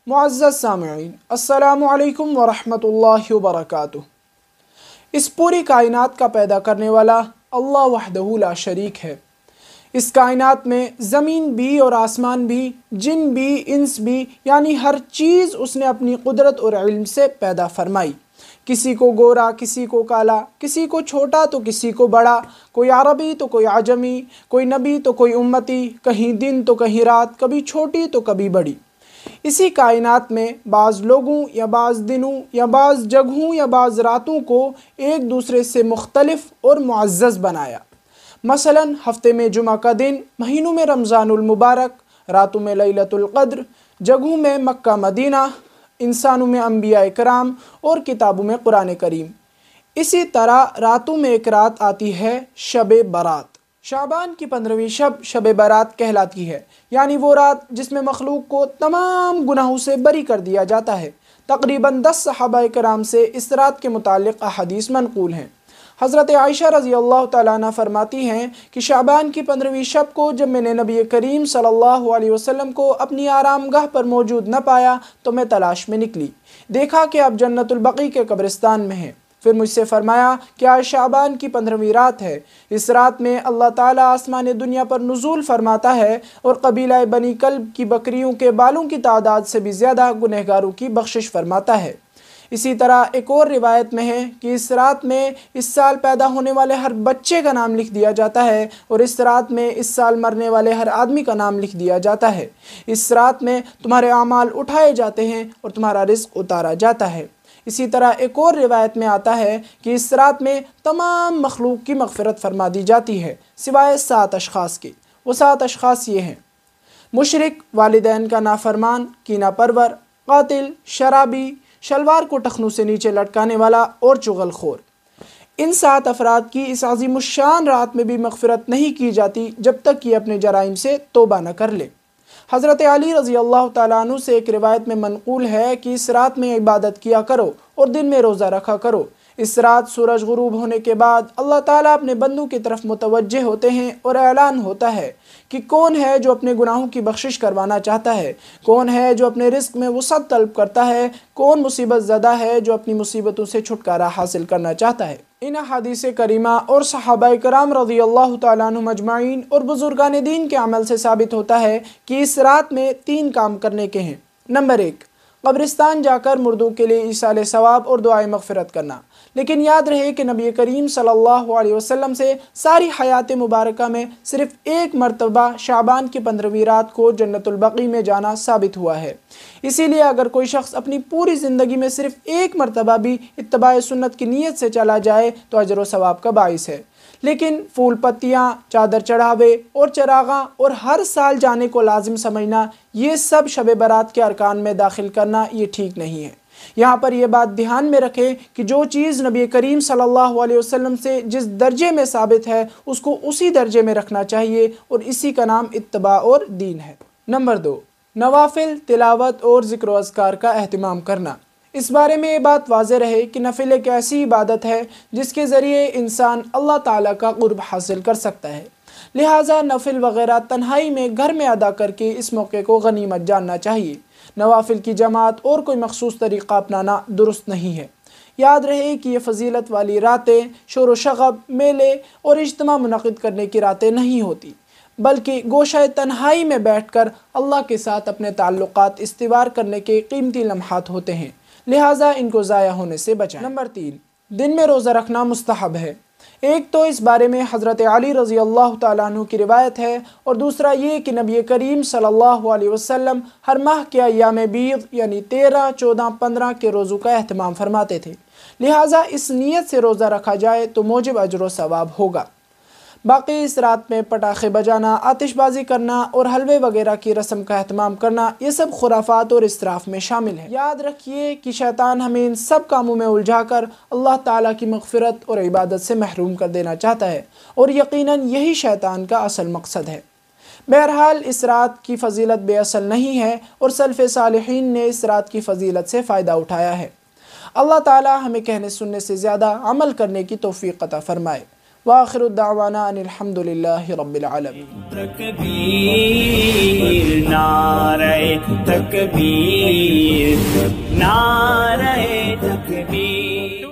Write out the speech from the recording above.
मुअज़्ज़ज़ सामिईन, अस्सलामु अलैकुम वरहमतुल्लाहि वबरकातुहू। इस पूरी कायनात का पैदा करने वाला अल्लाह वहदहू ला शरीक है। इस कायनात में ज़मीन भी और आसमान भी, जिन भी, इंस भी, यानी हर चीज़ उसने अपनी कुदरत और इल्म से पैदा फरमाई। किसी को गोरा, किसी को काला, किसी को छोटा तो किसी को बड़ा, कोई अरबी तो कोई आजमी, कोई नबी तो कोई उम्मती, कहीं दिन तो कहीं रात, कभी छोटी तो कभी बड़ी। इसी कायनात में बाज़ लोगों या बाज़ दिनों या बाज़ जगहों या बाज़ रातों को एक दूसरे से मुख्तलिफ और मुअज़्ज़ज़ बनाया। मसलन हफ्ते में जुमा का दिन, महीनों में रमज़ानुल मुबारक, रातों में लैलतुल क़द्र, जगहों में मक्का मदीना, इंसानों में अंबिया इकराम और किताबों में कुरान करीम। इसी तरह रातों में एक रात आती है शब बारात। शाबान की 15वीं शब बारात कहलाती है, यानी वो रात जिसमें मखलूक को तमाम गुनाहों से बरी कर दिया जाता है। तकरीबन 10 सहाबा इकराम से इस रात के मुतालिक अहादीस मनक़ूल हैं। हज़रत आयशा रज़ी अल्लाह तआला अन्हा फरमाती हैं कि शाबान की 15वीं शब को जब मैंने नबी करीम सल्लल्लाहु अलैहि वसल्लम को अपनी आरामगाह पर मौजूद न पाया तो मैं तलाश में निकली। देखा कि आप जन्नतुल बक़ी के कब्रिस्तान में हैं। फिर मुझसे फरमाया कि आज शाबान की 15वीं रात है। इस रात में अल्लाह ताला आसमान दुनिया पर नुज़ूल फरमाता है और कबीला बनी कल्ब की बकरियों के बालों की तादाद से भी ज़्यादा गुनहगारों की बख्शिश फरमाता है। इसी तरह एक और रिवायत में है कि इस रात में इस साल पैदा होने वाले हर बच्चे का नाम लिख दिया जाता है और इस रात में इस साल मरने वाले हर आदमी का नाम लिख दिया जाता है। इस रात में तुम्हारे आमाल उठाए जाते हैं और तुम्हारा रिज़्क़ उतारा जाता है। इसी तरह एक और रिवायत में आता है कि इस रात में तमाम मखलूक की मग़फ़िरत फरमा दी जाती है सिवाय 7 अशख़ास के। वो 7 अशख़ास ये हैं: मुशरिक, वालिदैन का नाफरमान, कीना परवर, कातिल, शराबी, शलवार को टखनों से नीचे लटकाने वाला और चुगलखोर। इन 7 अफराद की इस अज़ीमुश्शान रात में भी मग़फ़िरत नहीं की जाती जब तक कि अपने जराइम से तौबा न कर ले। हज़रत अली रज़ी अल्लाह तआला अन्हु से एक रिवायत में मनक़ूल है कि इस रात में इबादत किया करो और दिन में रोज़ा रखा करो। इस रात सूरज गुरूब होने के बाद अल्लाह ताला अपने बंदों की तरफ मुतवज्जे होते हैं और ऐलान होता है कि कौन है जो अपने गुनाहों की बख्शिश करवाना चाहता है, कौन है जो अपने रिज़्क़ में वसअत तलब करता है, कौन मुसीबत ज़दा है जो अपनी मुसीबतों से छुटकारा हासिल करना चाहता है। इन हदीस करीमा और सहाबा कराम रज़ी अल्लाह तआला अन्हुम अजमाइन और बुज़ुर्गान दीन के अमल से साबित होता है कि इस रात में 3 काम करने के हैं। नंबर 1, कब्रिस्तान जाकर मुर्दों के लिए ईसाले सवाब और दुआए मग़फ़िरत करना। लेकिन याद रहे कि नबी करीम सल्लल्लाहु अलैहि वसल्लम से सारी हयात मुबारका में सिर्फ़ एक मरतबा शाबान की 15वीं रात को जन्नतुल बक़ी में जाना साबित हुआ है। इसीलिए अगर कोई शख्स अपनी पूरी ज़िंदगी में सिर्फ़ एक मरतबा भी इत्तबाए सुन्नत की नीयत से चला जाए तो अजर व सवाब का बाइस है। लेकिन फूल पत्तियाँ, चादर चढ़ावे और चरागा और हर साल जाने को लाजिम समझना, ये सब शब बारात के अरकान में दाखिल करना ये ठीक नहीं है। यहाँ पर यह बात ध्यान में रखें कि जो चीज़ नबी करीम सल्लल्लाहु अलैहि वसल्लम से जिस दर्जे में साबित है उसको उसी दर्जे में रखना चाहिए और इसी का नाम इत्तबा और दीन है। नंबर 2, नवाफिल, तिलावत और ज़िक्र अज़कार का अहतमाम करना। इस बारे में ये बात वाज़ेह रहे कि नफिल एक ऐसी इबादत है जिसके ज़रिए इंसान अल्लाह ताला का क़ुर्ब हासिल कर सकता है। लिहाजा नफिल वग़ैरह तन्हाई में घर में अदा करके इस मौके को गनीमत जानना चाहिए। नवाफिल की जमात और कोई मखसूस तरीक़ा अपनाना दुरुस्त नहीं है। याद रहे कि ये फ़जीलत वाली रातें शोर व शगब, मेले और इज्तिमा मुनक़िद करने की रातें नहीं होती, बल्कि गोशाए तन्हाई में बैठकर अल्लाह के साथ अपने ताल्लुक़ात इस्तिवार करने के कीमती लम्हात होते हैं। लिहाजा इनको ज़ाया होने से बचाएं। नंबर 3, दिन में रोज़ा रखना मुस्तहब है। एक तो इस बारे में हज़रत अली रज़ी अल्लाह तआला अन्हु की रिवायत है और दूसरा ये कि नबी करीम सल्लल्लाहु अलैहि वसल्लम हर माह के अय्याम बीद यानी 13, 14, 15 के रोज़ों का अहतमाम फरमाते थे। लिहाजा इस नीयत से रोज़ा रखा जाए तो मौजिब अजर व सवाब होगा। बाकी इस रात में पटाखे बजाना, आतिशबाजी करना और हलवे वगैरह की रस्म का एहतमाम करना ये सब खुराफात और इसराफ में शामिल है। याद रखिए कि शैतान हमें इन सब कामों में उलझा कर अल्लाह ताला की मग़फ़िरत और इबादत से महरूम कर देना चाहता है और यकीनन यही शैतान का असल मकसद है। बहरहाल इस रात की फ़जीलत बेअसल नहीं है और सल्फ़ सालिहीन ने इस रात की फ़जीलत से फ़ायदा उठाया है। अल्लाह ताला हमें कहने सुनने से ज़्यादा अमल करने की तौफ़ीक़ अता फ़रमाए। وآخر الدعوانا ان الحمدللہ رب العالمین۔ تکبیر نعرہ تکبیر، نعرہ تکبیر۔